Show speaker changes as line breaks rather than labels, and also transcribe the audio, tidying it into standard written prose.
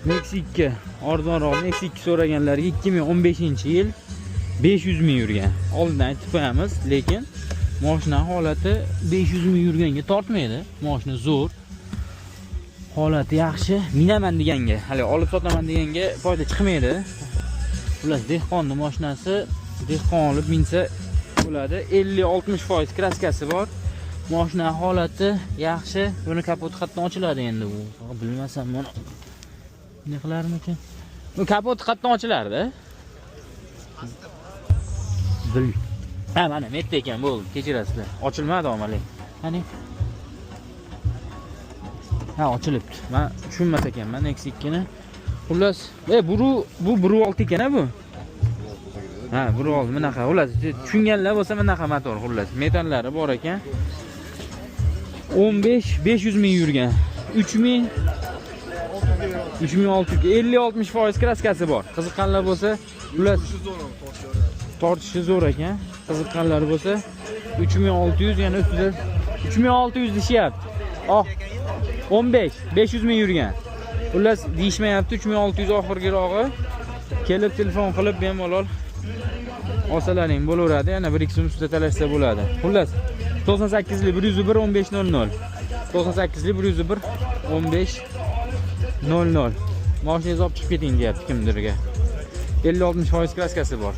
Nexi arzonroq Nexi so'raganlarga 2015-yil 500 ming yurgan. Oldindan aytib qo'yamiz, lekin mashina holati 500 ming yurganga tortmaydi. Mashina zo'r. Holati yaxshi. Minaman deganga, hali olib sotaman deganga foyda chiqmaydi. Ular dehqonning mashinasi, dehqon olib minsa bo'ladi. 50-60% kraskasi bor. Mashina holati yaxshi. Buni kapoti qatdan ochiladi endi bu. Bilmasam buni ne qilarmikin? Bu kapoti qatdan ochilardi. Bil. Ha, mana metda ekan bo'ldi. Kechirasizlar. Ochilmadi omali. Qani? Ha, ochilibdi. Men tushunmas ekanman Nexi 2ni. Xullas, bu 1.6 ekan bu. Ha, 1.6 bunaqa. Xullas, tushunganlar bo'lsa bunaqa motor xullas. Metallari bor ekan. 15-500 ming yurgan. 3000 3600 50-60% kraskasi bor. Qiziqqanlar bo'lsa, xullas tortishi zo'r ekan. Qiziqqanlar bo'lsa 3600 yana ustida 3600 deyapti. 15-500 ming yurgan. Xullas deyishmayapti 3600 oxirgirog'i. Kelib telefon qilib bemalol olsalaring bo'laveradi. Yana 1-2 so'm ustida talashsa bo'ladi. Xullas 98li 101 1500. 98li 101 1500. Mashinangizni olib chiqib keting deyapti kimdirga. 50-60% kraskasi bor.